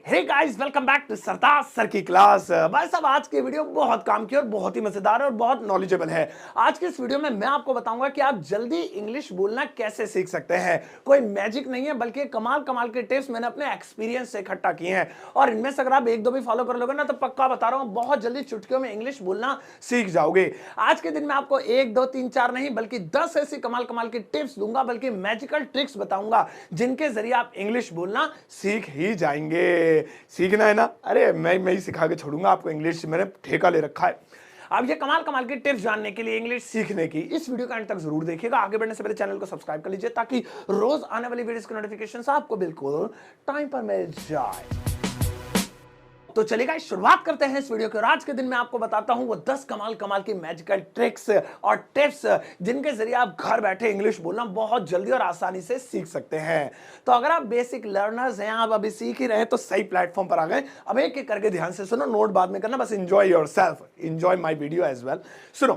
Hey guys, welcome back to Sardar sir की class. भाई साहब, आज की वीडियो बहुत काम की और बहुत ही मजेदार है और बहुत नॉलेजेबल है। आज की इस वीडियो में मैं आपको बताऊंगा कि आप जल्दी इंग्लिश बोलना कैसे सीख सकते हैं। कोई मैजिक नहीं है, बल्कि कमाल कमाल के टिप्स मैंने अपने एक्सपीरियंस से इकट्ठा किए हैं और इनमें से अगर आप एक दो भी फॉलो कर लोगे ना, तो पक्का बता रहा हूं बहुत जल्दी चुटकियों में इंग्लिश बोलना सीख जाओगे। आज के दिन में आपको एक दो तीन चार नहीं, बल्कि 10 ऐसी कमाल कमाल की टिप्स दूंगा, बल्कि मैजिकल ट्रिक्स बताऊंगा जिनके जरिए आप इंग्लिश बोलना सीख ही जाएंगे। सीखना है ना, अरे मैं ही सिखा के छोड़ूंगा आपको इंग्लिश, मैंने ठेका ले रखा है। अब ये कमाल कमाल की टिप्स जानने के लिए, इंग्लिश सीखने की, इस वीडियो का अंत तक जरूर देखिएगा। आगे बढ़ने से पहले चैनल को सब्सक्राइब कर लीजिए ताकि रोज आने वाली वीडियोस की नोटिफिकेशन आपको बिल्कुल टाइम पर मिल जाए। तो चलिए शुरुआत करते हैं इस वीडियो की। और आज के दिन मैं आपको बताता हूं वो 10 कमाल कमाल की मैजिकल ट्रिक्स और टिप्स जिनके जरिए आप घर बैठे इंग्लिश बोलना बहुत जल्दी और आसानी से सीख सकते हैं। तो अगर आप बेसिक लर्नर्स हैं, आप अभी सीख ही रहे हैं, तो सही प्लेटफॉर्म पर आ गए। अब एक एक करके ध्यान से सुनो, नोट बाद में करना, बस enjoy yourself, enjoy my video as well. सुनो,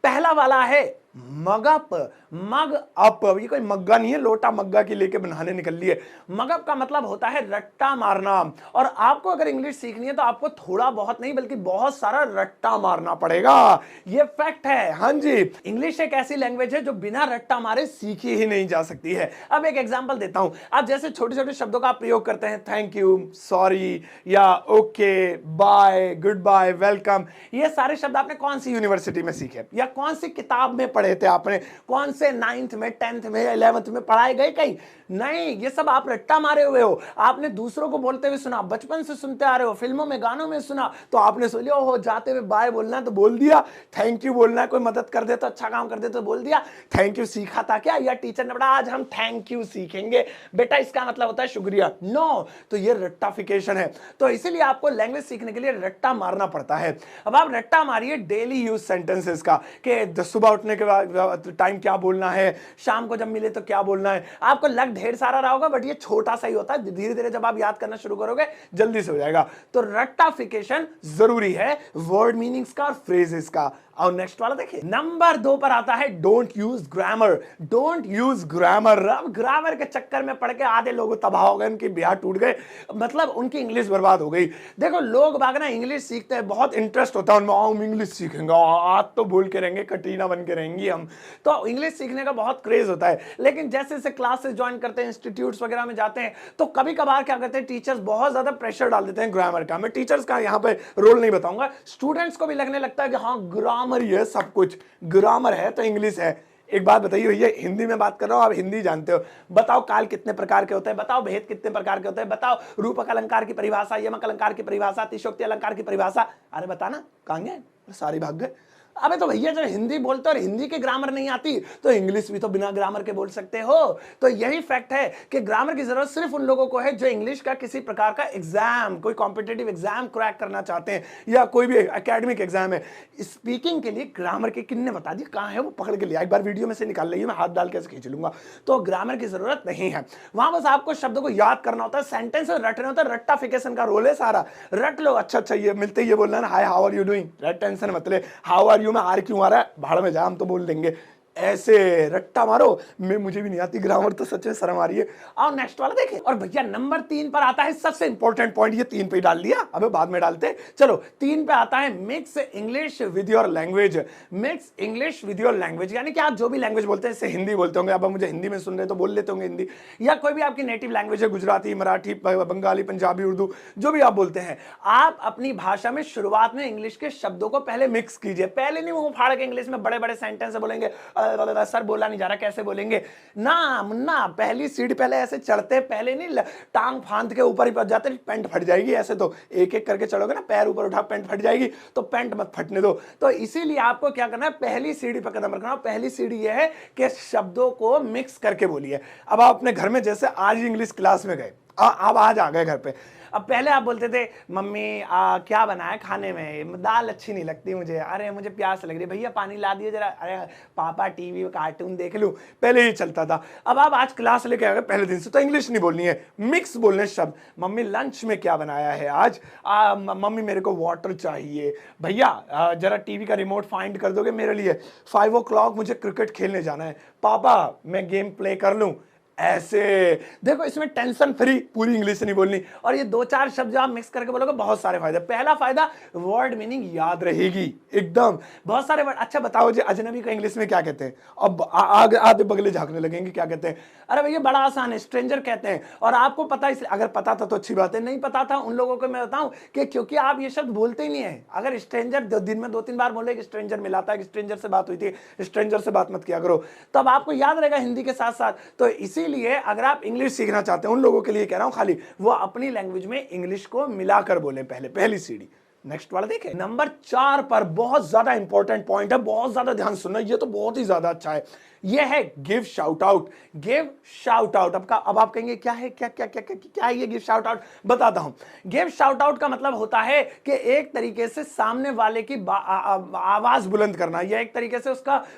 पहला वाला है मग अप। मग अप, ये कोई मग्गा नहीं है, लोटा मग्गा की लेके बनाने निकल लिए। मग अप का मतलब होता है रट्टा मारना। और आपको अगर इंग्लिश सीखनी है तो आपको थोड़ा बहुत नहीं, बल्कि बहुत सारा रट्टा मारना पड़ेगा। ये फैक्ट है। हाँ जी, इंग्लिश एक ऐसी लैंग्वेज है जो बिना रट्टा मारे सीखी ही नहीं जा सकती है। अब एक एग्जांपल देता हूं। आप जैसे छोटे छोटे शब्दों का प्रयोग करते हैं, थैंक यू, सॉरी, या okay, bye, good bye, welcome, ये सारे शब्द आपने कौन सी यूनिवर्सिटी में सीखे या कौन सी किताब में पढ़े थे? आपने कौन से 9th में, 10th में, 11th में पढ़ाए गए? कहीं नहीं, ये सब आप रट्टा मारे हुए हो। आपने दूसरों को बोलते हुए सुना, बचपन से सुनते आ रहे हो, फिल्मों में, गानों में सुना, तो आपने सोच लिया ओहो जाते हुए बाय बोलना है तो बोल दिया, थैंक यू बोलना है, कोई मदद कर दे तो, अच्छा काम कर दे तो बोल दिया। थैंक यू सीखा था क्या? या टीचर ने बोला आज हम थैंक यू सीखेंगे बेटा, इसका मतलब होता है शुक्रिया? नो, तो ये रट्टाफिकेशन है। तो इसीलिए आपको लैंग्वेज सीखने के लिए रट्टा मारना पड़ता है। अब आप रट्टा मारिए डेली यूज सेंटेंसेस का, कि सुबह उठने के बाद टाइम क्या बोलना है, शाम को जब मिले तो क्या बोलना है। आपको लग ढेर सारा रहा होगा, बट ये छोटा सा ही होता है। धीरे धीरे जब आप याद करना शुरू करोगे जल्दी से हो जाएगा। तो रट्टाफिकेशन जरूरी है वर्ड मीनिंग्स का और फ्रेजेस का। और नेक्स्ट वाला देखिए, नंबर 2 पर आता है don't use grammar. Don't use grammar. अब ग्रामर के चक्कर में पड़ के आधे लोग तबाह हो गए, उनके ब्याह टूट गए, मतलब उनकी इंग्लिश बर्बाद हो गई। देखो, लोग बाग ना इंग्लिश सीखते हैं, बहुत इंटरेस्ट होता है उनमें, हम इंग्लिश सीखेंगे, आज तो बोल के रहेंगे, कटरीना बन के रहेंगी हम। तो इंग्लिश सीखने का बहुत क्रेज होता है। लेकिन जैसे जैसे क्लासेस ज्वाइन करते हैं, इंस्टीट्यूट्स वगैरह में जाते हैं, तो कभी कभार क्या करते हैं, टीचर्स बहुत ज्यादा प्रेशर डाल देते हैं ग्रामर का। मैं टीचर्स का यहाँ पे रोल नहीं बताऊंगा, स्टूडेंट्स को भी लगने लगता है कि हाँ ग्रामर ही है सब कुछ, ग्रामर है तो इंग्लिश है। एक बात बताइए भैया, हिंदी में बात कर रहा हूं, आप हिंदी जानते हो, बताओ काल कितने प्रकार के होते हैं, बताओ भेद कितने प्रकार के होते हैं, बताओ रूपक अलंकार की परिभाषा, यमक अलंकार की परिभाषा, अतिशयोक्ति अलंकार की परिभाषा, अरे बताना कहां गए, सारी भाग गए। अबे तो भैया जब हिंदी बोलते और हिंदी की ग्रामर नहीं आती तो इंग्लिश भी तो बिना ग्रामर के बोल सकते हो। तो यही फैक्ट है कि ग्रामर की जरूरत सिर्फ उन लोगों को है जो इंग्लिश का किसी प्रकार का एग्जाम, कोई कॉम्पिटिटिव एग्जाम क्रैक करना चाहते हैं, या कोई भी एकेडमिक एग्जाम है। स्पीकिंग के लिए ग्रामर के किन्ने बता दी कहां है, वो पकड़ के लिया, एक बार वीडियो में से निकाल लिया, मैं हाथ डाल के ऐसे खींच लूंगा। तो ग्रामर की जरूरत नहीं है, वहां बस आपको शब्दों को याद करना होता है, सेंटेंस रटना होता है। रट्टाफिकेशन का रोल है सारा, रट लो। अच्छा ये मिलते ये बोलना है, hi how are you doing, tension मत ले, हाउ आर यू में आर क्यों आ रहा है, भाड़ में जा, हम तो बोल देंगे। ऐसे रट्टा मारो। मुझे भी नहीं आती ग्रामर, तो सच में शर्म आ रही है। और नेक्स्ट वाला देखें। और भैया नंबर 3 पर आता है सबसे इंपॉर्टेंट पॉइंट, ये 3 पे डाल दिया, अबे बाद में डालते। चलो 3 पे आता है mix English with your language. Mix English with your language, यानी कि आप जो भी लैंग्वेज बोलते हैं, जैसे हिंदी बोलते होंगे, अब मुझे हिंदी में सुन रहे तो बोल लेते होंगे हिंदी, या कोई भी आपकी नेटिव लैंग्वेज है, गुजराती, मराठी, बंगाली, पंजाबी, उर्दू, जो भी आप बोलते हैं, आप अपनी भाषा में शुरुआत में इंग्लिश के शब्दों को पहले मिक्स कीजिए। पहले नहीं मुंह फाड़ के इंग्लिश में बड़े बड़े सेंटेंस बोलेंगे, सर बोला नहीं जा रहा, कैसे बोलेंगे ना मुन्ना, पहली सीढ़ी पहले ऐसे चढ़ते, पहले नहीं टांग फांद के ऊपर ही पहुंच जाते, पैंट फट जाएगी। ऐसे तो एक एक करके चढ़ोगे ना, पैर ऊपर उठा पैंट फट जाएगी, तो पैंट मत फटने दो। तो इसीलिए आपको क्या करना है, पहली सीढ़ी पर कदम रखना। पहली सीढ़ी यह है कि शब्दों को मिक्स करके बोलिए। अब आप अपने घर में जैसे आज इंग्लिश क्लास में गए, अब आज आ गए घर पे, अब पहले आप बोलते थे मम्मी क्या बना है खाने में, दाल अच्छी नहीं लगती मुझे, अरे मुझे प्यास लग रही है, भैया पानी ला दिए जरा, अरे पापा टीवी कार्टून देख लूं, पहले ही चलता था। अब आप आज क्लास लेके आ गए, पहले दिन से तो इंग्लिश नहीं बोलनी है, मिक्स बोलने शब्द। मम्मी लंच में क्या बनाया है आज, मम्मी मेरे को वाटर चाहिए, भैया जरा टीवी का रिमोट फाइंड कर दोगे मेरे लिए, 5 o'clock मुझे क्रिकेट खेलने जाना है, पापा मैं गेम प्ले कर लूं, ऐसे। देखो इसमें टेंशन फ्री पूरी इंग्लिश नहीं बोलनी, और ये दो चार शब्द आप मिक्स करके बोलोगे, बहुत सारे फायदे। पहला फायदा, वर्ड मीनिंग याद रहेगी एकदम, बहुत सारे वर्ड। अच्छा बताओ जी, अजनबी को इंग्लिश में क्या कहते हैं? अब आगे आधे बगले झांकने लगेंगे, क्या कहते हैं? अरे भैया बड़ा आसान है, स्ट्रेंजर कहते हैं। और आपको पता है, अगर पता था तो अच्छी बात है, नहीं पता था उन लोगों को मैं बताऊं कि क्योंकि आप ये शब्द बोलते ही नहीं है। अगर स्ट्रेंजर दिन में 2-3 बार बोले कि स्ट्रेंजर मिला था, कि स्ट्रेंजर से बात हुई थी, स्ट्रेंजर से बात मत किया करो, तब आपको याद रहेगा हिंदी के साथ साथ। तो इसीलिए अगर आप इंग्लिश सीखना चाहते हैं, उन लोगों के लिए कह रहा हूं, खाली वो अपनी लैंग्वेज में इंग्लिश को मिलाकर बोले, पहली सीढ़ी। नेक्स्ट वाला देखें, नंबर 4 पर बहुत ज्यादा इंपॉर्टेंट पॉइंट है, बहुत ज्यादा ध्यान सुनना, ये तो बहुत ही ज्यादा अच्छा है। ये है give shout out. Give shout out. अब आप कहेंगे क्या है, क्या क्या क्या क्या, क्या है ये गिव शाउट आउट? बताता हूं। गिव शाउट आउट का मतलब होता है कि एक तरीके से सामने वाले की आवाज बुलंद करना, या एक तरीके से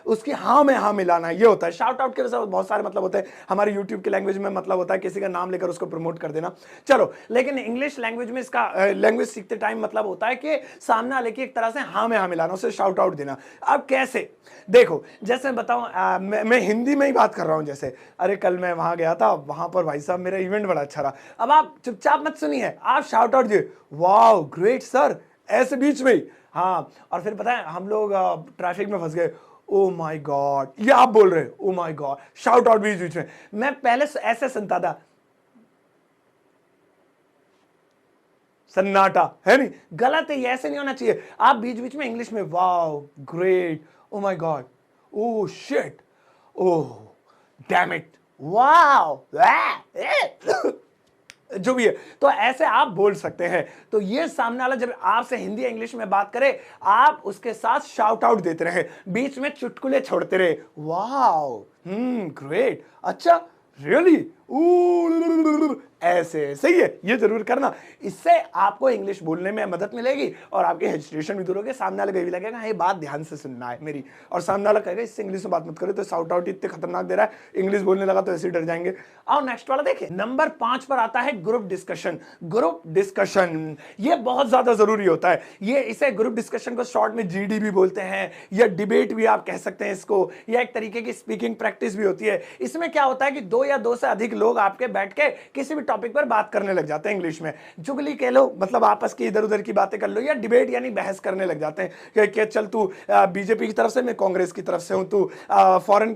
उसकी हाँ में हाँ मिलाना, ये होता है। शाउट आउट के वैसे बहुत सारे मतलब होते हैं, हमारे यूट्यूब की लैंग्वेज में मतलब होता है किसी का नाम लेकर उसको प्रमोट कर देना, चलो। लेकिन इंग्लिश लैंग्वेज में इसका लैंग्वेज सीखते टाइम मतलब होता है कि सामने वाले की एक तरह से हाँ में हाँ मिलाना, उसे शाउट आउट देना। अब कैसे? देखो जैसे बताऊं, मैं हिंदी में ही बात कर रहा हूं। जैसे अरे कल मैं वहां गया था, वहां पर भाई साहब मेरा इवेंट बड़ा अच्छा रहा। अब आप चुपचाप मत सुनिए, आप शाउट आउट दिए, वाओ ग्रेट सर, ऐसे बीच में ही। हाँ, और फिर पता है हम लोग ट्रैफिक में फंस गए, ओ माय गॉड, ये आप बोल रहे हो, oh my god, shout out बीच बीच में। मैं पहले ऐसे सुनता था, सन्नाटा, है नहीं? गलत है, ये ऐसे नहीं होना चाहिए। आप बीच बीच में इंग्लिश में wow great, O my God, oh shit, oh damn it, wow, जो भी है, तो ऐसे आप बोल सकते हैं। तो ये सामने वाला जब आपसे हिंदी या इंग्लिश में बात करे, आप उसके साथ शाउट आउट देते रहे, बीच में चुटकुले छोड़ते रहे, वाओ, ग्रेट, अच्छा, रियली, ऐसे। सही है, ये जरूर करना। इससे आपको इंग्लिश बोलने में मदद मिलेगी और आपके हेजिटेशन भी दूर होगी। सामने वाले को भी लगेगा हाँ ये बात ध्यान से सुनना है मेरी, और सामने वाला कहेगा इससे इंग्लिश में बात मत करो, तो शाउट आउट इतने खतरनाक दे रहा है, इंग्लिश बोलने लगा तो ऐसे ही डर जाएंगे। आओ नेक्स्ट वाला देखें, नंबर 5 पर आता है ग्रुप डिस्कशन। ग्रुप डिस्कशन ये बहुत ज्यादा जरूरी होता है। ये इसे ग्रुप डिस्कशन को शॉर्ट में जीडी भी बोलते हैं, या डिबेट भी आप कह सकते हैं इसको, या एक तरीके की स्पीकिंग प्रैक्टिस भी होती है। इसमें क्या होता है कि 2 या 2 से अधिक लोग आपके बैठ के किसी भी टॉपिक पर बात करने लग जाते हैं। इंग्लिश में जुगली कह लो, मतलब आपस की इधर उधर की बातें कर लो, या डिबेट यानी बहस करने लग जाते हैं कि चल तू बीजेपी की तरफ से, मैं कांग्रेस की तरफ से हूं, तू फॉरेन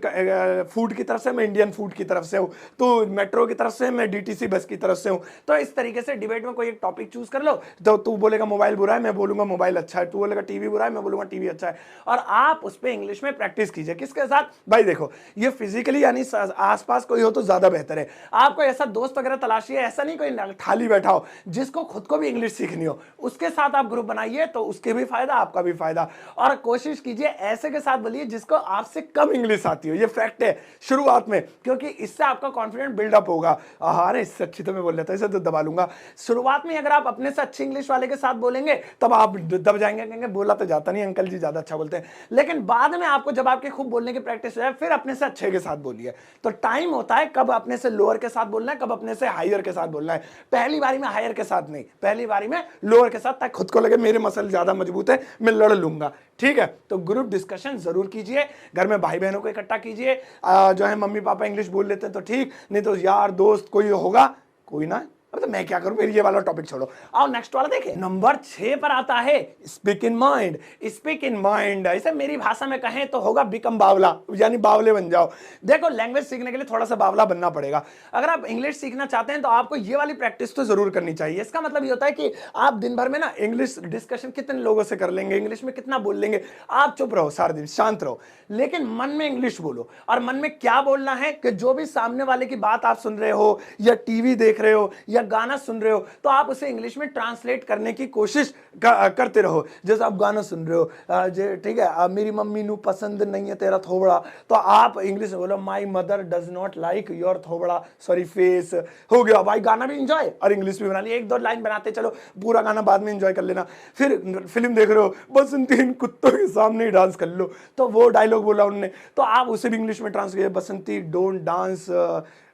फूड की तरफ से, मैं इंडियन फूड की तरफ से हूं, तू मेट्रो की तरफ से, मैं डीटीसी बस की तरफ से हूं। तो इस तरीके से डिबेट में कोई एक टॉपिक चूज कर लो, तो तू बोलेगा मोबाइल बुरा है, मैं बोलूंगा मोबाइल अच्छा है, तू बोलेगा टीवी बुरा है, मैं बोलूंगा टीवी अच्छा है, और आप उस पर इंग्लिश में प्रैक्टिस कीजिए। किसके साथ भाई? देखो ये फिजिकली यानी आसपास कोई हो तो ज्यादा बेहतर है। आपको ऐसा दोस्त वगैरह तलाशी है, ऐसा नहीं कोई खाली बैठा हो, जिसको खुद को भी इंग्लिश सीखनी हो, उसके साथ आप ग्रुप बनाइए, तो उसके भी फायदा, आपका भी फायदा। और कोशिश कीजिए ऐसे के साथ बोलिए जिसको आपसे कम इंग्लिश आती हो, ये फैक्ट है शुरुआत में, क्योंकि इससे आपका कॉन्फिडेंस बिल्डअप होगा। अरे इससे अच्छी तो मैं बोल लेता, इसे तो दबा लूंगा। शुरुआत में अगर आप अपने से अच्छी इंग्लिश वाले के साथ बोलेंगे, तब आप दब जाएंगे, कहेंगे बोला तो जाता नहीं, अंकल जी ज्यादा अच्छा बोलते हैं। लेकिन बाद में आपको जब आपके खूब बोलने की प्रैक्टिस हो जाए, फिर अपने से अच्छे के साथ बोलिए। तो टाइम होता है कब अपने से लोअर के साथ बोलना है, कब अपने से हायर के साथ बोलना है। पहली बारी में हायर के साथ नहीं, पहली बारी में लोअर के साथ, ताकि खुद को लगे मेरे मसल ज्यादा मजबूत है, मैं लड़ लूंगा। ठीक है, तो ग्रुप डिस्कशन जरूर कीजिए, घर में भाई बहनों को इकट्ठा कीजिए। जो है मम्मी पापा इंग्लिश बोल लेते हैं तो ठीक, नहीं तो यार दोस्त कोई होगा, कोई ना, अब तो मैं क्या करूं, मेरी ये वाला टॉपिक छोड़ो। आओ नेक्स्ट वाला देखें, नंबर 6 पर आता है speak in mind. Speak in mind, इसे मेरी भाषा में कहें तो होगा बिकम बावला, यानी बावले बन जाओ। देखो लैंग्वेज सीखने के लिए थोड़ा सा बावला बनना पड़ेगा। अगर आप इंग्लिश सीखना चाहते हैं तो आपको ये वाली प्रैक्टिस तो जरूर करनी चाहिए। इसका मतलब ये होता है कि आप दिन भर में ना इंग्लिश डिस्कशन कितने लोगों से कर लेंगे, इंग्लिश में कितना बोल लेंगे। आप चुप रहो सारा दिन, शांत रहो, लेकिन मन में इंग्लिश बोलो। और मन में क्या बोलना है कि जो भी सामने वाले की बात आप सुन रहे हो, या टीवी देख रहे हो, या गाना सुन रहे हो, तो आप उसे इंग्लिश में ट्रांसलेट करने की कोशिश करते रहो। जैसे आप गाना सुन रहे हो, ठीक है, मेरी मम्मी नू पसंद नहीं है तेरा थोबड़ा, तो आप इंग्लिश में बोलो my mother does not like your थोबड़ा, सॉरी फेस। हो गया भाई, गाना भी इंजॉय और इंग्लिश भी बना लिया। 1-2 लाइन बनाते चलो, पूरा गाना बाद में इंजॉय कर लेना। फिर फिल्म देख रहे हो, बसंती इन कुत्तों के सामने ही डांस कर लो, तो वो डायलॉग बोला उन्होंने, तो आप उसे भी इंग्लिश में ट्रांसलेट, बसंती डोंट डांस,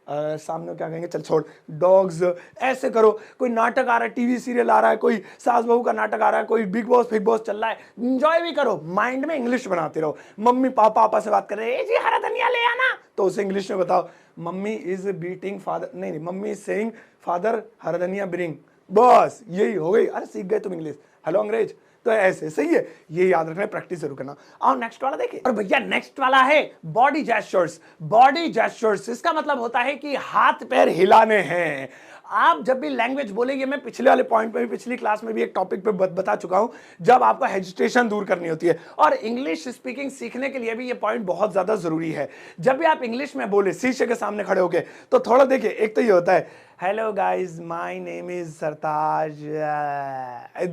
सामने क्या कहेंगे, चल छोड़, डॉग्स, ऐसे करो। कोई नाटक आ रहा है, टीवी सीरियल आ रहा है, कोई सास बहू का नाटक आ रहा है, कोई बिग बॉस चल रहा है, एंजॉय भी करो, माइंड में इंग्लिश बनाते रहो। मम्मी पापा आपस से बात कर रहे हैं, जी हरा धनिया ले आना, तो उसे इंग्लिश में बताओ, मम्मी इज बीटिंग फादर, नहीं मम्मी इज सेइंग फादर हरदनिया ब्रिंग, बस यही हो गई। अरे सीख गए तुम इंग्लिश, हेलो अंग्रेज। तो ऐसे सही है, ये याद रखना है, प्रैक्टिस जरूर करना। और नेक्स्ट वाला देखिए, और भैया नेक्स्ट वाला है बॉडी जेस्चर्स। बॉडी जेस्चर्स इसका मतलब होता है कि हाथ पैर हिलाने हैं। आप जब भी लैंग्वेज बोलेंगे, मैं पिछले वाले पॉइंट पे भी, पिछली क्लास में भी एक टॉपिक पे बता चुका हूं, जब आपको हेजिटेशन दूर करनी होती है, और इंग्लिश स्पीकिंग सीखने के लिए भी ये पॉइंट बहुत ज्यादा जरूरी है। जब भी आप इंग्लिश में बोले शीशे के सामने खड़े होके, तो थोड़ा देखिए, एक तो ये होता है hello guys my name is Sartaj,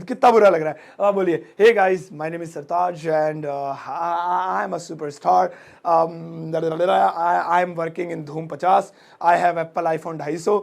कितना बुरा लग रहा है। अब आप बोलिए hey guys my name is Sartaj and I am a superstar, I am working in Dhoom 50, I have Apple iPhone 250,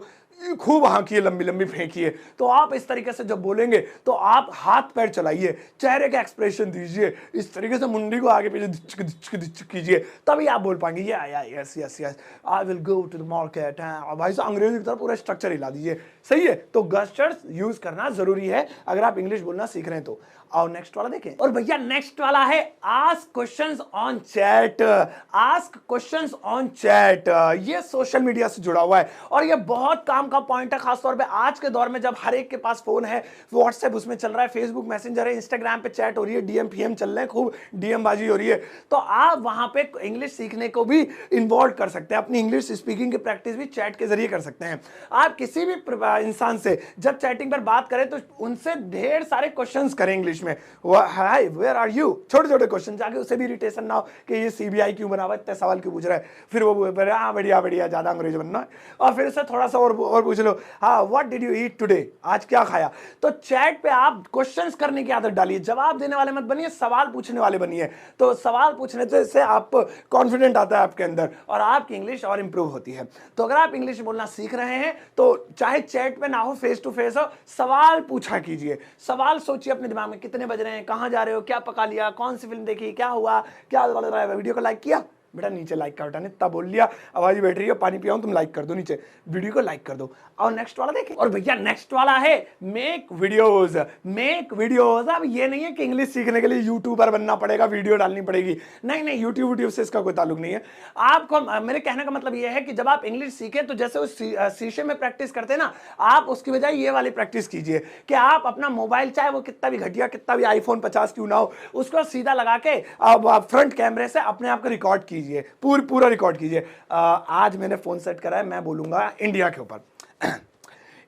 खूब हाँकिए, लंबी लंबी फेंकिए। तो आप इस तरीके से जब बोलेंगे तो आप हाथ पैर चलाइए, चेहरे का एक्सप्रेशन दीजिए, इस तरीके से मुंडी को आगे पीछे दिचक दिचक दिचक कीजिए, तभी आप बोल पाएंगे yes yes yes I will go to the market. भाई साहब अंग्रेजी की तरह पूरा स्ट्रक्चर हिला दीजिए, सही है। तो गेस्चर्स यूज करना जरूरी है अगर आप इंग्लिश बोलना सीख रहे हैं तो। और नेक्स्ट वाला देखें, और भैया नेक्स्ट वाला है ask questions on chat. Ask questions on chat, ये सोशल मीडिया से जुड़ा हुआ है और ये बहुत काम का पॉइंट है, खासतौर पे आज के दौर में जब हर एक के पास फोन है, व्हाट्सएप उसमें चल रहा है, फेसबुक मैसेंजर है, इंस्टाग्राम पे चैट हो रही है, डीएम पीएम चल रहे हैं, खूब डीएम बाजी हो रही है। तो आप वहां पे इंग्लिश सीखने को भी इन्वॉल्व कर सकते हैं, अपनी इंग्लिश स्पीकिंग की प्रैक्टिस भी चैट के जरिए कर सकते हैं। आप किसी भी इंसान से जब चैटिंग पर बात करें तो उनसे ढेर सारे क्वेश्चंस करें इंग्लिश में, हाय वेयर आर यू, छोटे छोटे क्वेश्चन, जाके उसे भी इरिटेशन ना हो कि ये सीबीआई क्यों बना हुआ है, इतने सवाल क्यों पूछ रहा है। फिर वो हाँ बढ़िया बढ़िया, ज्यादा अंग्रेज बनना है, और फिर उससे थोड़ा सा और पूछ लो, हाँ what did you eat today, आज क्या खाया। तो चैट पे आप क्वेश्चंस करने की आदत डालिए, जवाब देने वाले मत बनिए, सवाल पूछने वाले बनिए। तो सवाल पूछने से आप कॉन्फिडेंट आता है आपके अंदर और आपकी इंग्लिश और इंप्रूव होती है। तो अगर आप इंग्लिश बोलना सीख रहे हैं तो चाहे चैट पे ना हो, फेस टू फेस हो, सवाल पूछा कीजिए। सवाल सोचिए अपने दिमाग में, कितने बज रहे हैं, कहां जा रहे हो, क्या पका लिया, कौन सी फिल्म देखी, क्या हुआ, क्या वीडियो को लाइक किया, बेटा नीचे लाइक का बटन है, तब बोल लिया, आवाज बैठ रही है, पानी पियाऊं, तुम लाइक कर दो, नीचे वीडियो को लाइक कर दो। और नेक्स्ट वाला देखें, और भैया नेक्स्ट वाला है मेक वीडियोस। मेक वीडियोस, अब ये नहीं है कि इंग्लिश सीखने के लिए यूट्यूबर बनना पड़ेगा, वीडियो डालनी पड़ेगी, नहीं नहीं, यूट्यूब से इसका कोई ताल्लुक नहीं है। आपको मेरे कहने का मतलब यह है कि जब आप इंग्लिश सीखें तो जैसे उस शीशे में प्रैक्टिस करते हैं ना, आप उसकी बजाय ये वाली प्रैक्टिस कीजिए कि आप अपना मोबाइल, चाहे वो कितना भी घटिया, कितना भी आईफोन 50 क्यों ना हो, उसको सीधा लगा के आप फ्रंट कैमरे से अपने आप को रिकॉर्ड कीजिए, पूरा रिकॉर्ड कीजिए। आज मैंने फोन सेट करा है, मैं बोलूंगा इंडिया के ऊपर।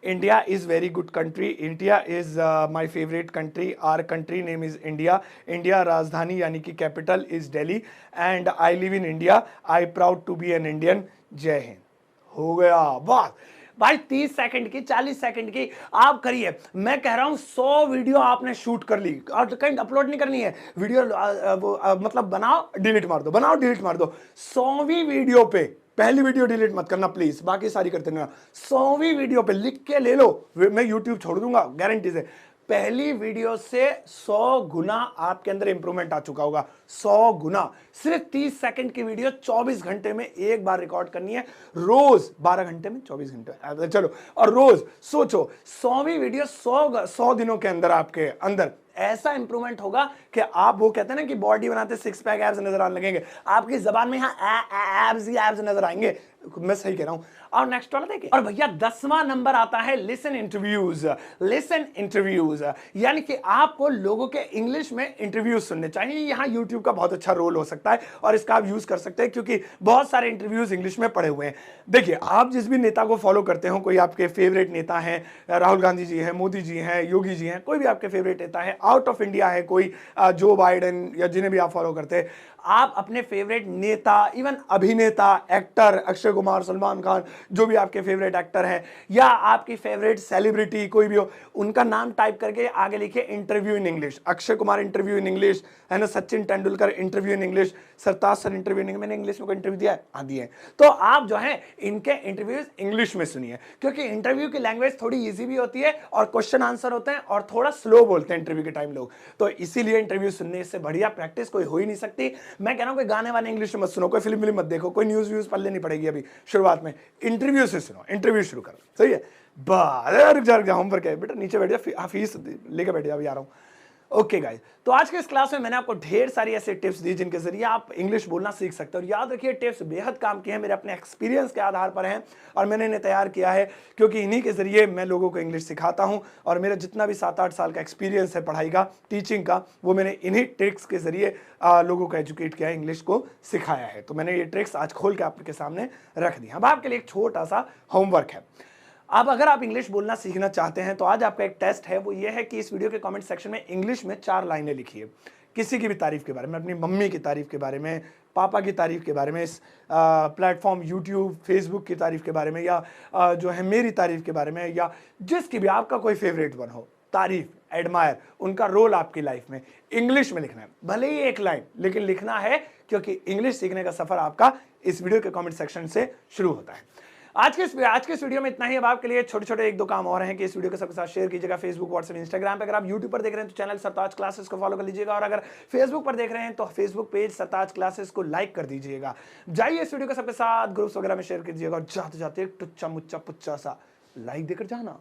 India is very good country. India is my favorite country. Our country name is India. India राजधानी यानी कि capital is Delhi and I live in India. I proud to be an Indian. जय हिंद। हो गया, वाह भाई, 30 सेकंड की, 40 second की आप करिए। मैं कह रहा हूं 100 वीडियो आपने शूट कर ली और कहीं अपलोड नहीं करनी है वीडियो, मतलब बनाओ डिलीट मार दो, बनाओ डिलीट मार दो। 100वीं वीडियो पे, पहली वीडियो डिलीट मत करना प्लीज, बाकी सारी करते रहना। 100वीं वीडियो पे लिख के ले लो, मैं यूट्यूब छोड़ दूंगा गारंटी से। पहली वीडियो से 100 गुना आपके अंदर इंप्रूवमेंट आ चुका होगा, 100 गुना। सिर्फ 30 सेकंड की वीडियो 24 घंटे में एक बार रिकॉर्ड करनी है, रोज 12 घंटे में 24 घंटे, चलो, और रोज सोचो 100वीं वीडियो 100 दिनों के अंदर आपके अंदर ऐसा इंप्रूवमेंट होगा कि आप, वो कहते हैं ना कि बॉडी बनाते सिक्स पैक एब्स नजर आने लगेंगे, आपकी जबान में यहाँ एब्स ही एब्स नजर आएंगे। मैं सही कह रहा हूं। और नेक्स्ट वाला देखिए, और भैया 10वां नंबर आता है लिसन इंटरव्यूज। लिसन इंटरव्यूज यानी कि आपको लोगों के इंग्लिश में इंटरव्यूज सुनने चाहिए। यहाँ यूट्यूब का बहुत अच्छा रोल हो सकता है और इसका आप यूज कर सकते हैं, क्योंकि बहुत सारे इंटरव्यूज इंग्लिश में पड़े हुए हैं। देखिए, आप जिस भी नेता को फॉलो करते हो, कोई आपके फेवरेट नेता हैं, राहुल गांधी जी हैं, मोदी जी हैं, योगी जी हैं, कोई भी आपके फेवरेट नेता है, आउट ऑफ इंडिया है कोई, जो बाइडेन, या जिन्हें भी आप फॉलो करते हैं, आप अपने फेवरेट नेता, इवन अभिनेता, एक्टर, अक्षय कुमार, सलमान खान, जो भी आपके फेवरेट एक्टर हैं, या आपकी फेवरेट सेलिब्रिटी कोई भी हो, उनका नाम टाइप करके आगे लिखिए interview in English. Akshay Kumar interview in English, है ना, Sachin Tendulkar interview in English, Sartaj sir interview in English. मैंने इंग्लिश में कोई इंटरव्यू दिया है? हाँ दिए। तो आप जो है इनके इंटरव्यूज इंग्लिश में सुनिए, क्योंकि इंटरव्यू की लैंग्वेज थोड़ी ईजी भी होती है और क्वेश्चन आंसर होते हैं और थोड़ा स्लो बोलते हैं इंटरव्यू के टाइम लोग, तो इसीलिए इंटरव्यू सुनने से बढ़िया प्रैक्टिस कोई हो ही नहीं सकती। मैं कह रहा हूं कोई गाने वाने इंग्लिश में मत सुनो, कोई फिल्म मत देखो, कोई न्यूज व्यूज पढ़ लेनी पड़ेगी अभी शुरुआत में, इंटरव्यू से सुनो, इंटरव्यू शुरू करो, सही है। रुक जा होमवर्क है बेटा, नीचे बैठ जा, फीस लेके बैठ जा, अभी आ रहा हूं। ओके गाइस, तो आज के इस क्लास में मैंने आपको ढेर सारी ऐसे टिप्स दी जिनके जरिए आप इंग्लिश बोलना सीख सकते हो। और याद रखिए, टिप्स बेहद काम की हैं, मेरे अपने एक्सपीरियंस के आधार पर हैं और मैंने इन्हें तैयार किया है क्योंकि इन्हीं के जरिए मैं लोगों को इंग्लिश सिखाता हूं। और मेरा जितना भी 7-8 साल का एक्सपीरियंस है पढ़ाई का, टीचिंग का, वो मैंने इन्हीं ट्रिक्स के जरिए लोगों को एजुकेट किया है, इंग्लिश को सिखाया है। तो मैंने ये ट्रिक्स आज खोल के आपके सामने रख दी। अब आपके लिए एक छोटा सा होमवर्क है। अब अगर आप इंग्लिश बोलना सीखना चाहते हैं तो आज आपका एक टेस्ट है, वो ये है कि इस वीडियो के कमेंट सेक्शन में इंग्लिश में 4 लाइनें लिखिए, किसी की भी तारीफ के बारे में, अपनी मम्मी की तारीफ के बारे में, पापा की तारीफ के बारे में, इस प्लेटफॉर्म यूट्यूब फेसबुक की तारीफ के बारे में, या जो है मेरी तारीफ के बारे में, या जिसकी भी आपका कोई फेवरेट वन हो, तारीफ, एडमायर, उनका रोल आपकी लाइफ में इंग्लिश में लिखना है। भले ही एक लाइन, लेकिन लिखना है, क्योंकि इंग्लिश सीखने का सफर आपका इस वीडियो के कमेंट सेक्शन से शुरू होता है। आज के इस वीडियो में इतना ही। अब आपके लिए छोटे छोटे 1-2 काम और हैं कि इस वीडियो के सबके साथ शेयर कीजिएगा, फेसबुक, व्हाट्सएप, इंस्टाग्राम पे। अगर आप यूट्यूब पर देख रहे हैं तो चैनल सरताज क्लासेस को फॉलो कर लीजिएगा, और अगर फेसबुक पर देख रहे हैं तो फेसबुक पेज सरताज क्लासेस को लाइक कर दीजिएगा। जाइए इस वीडियो को सबके साथ ग्रुप्स वगैरह में शेयर कीजिएगा, और जाते जाते एक टुच्चा मुच्चा पुच्चा सा लाइक देकर जाना।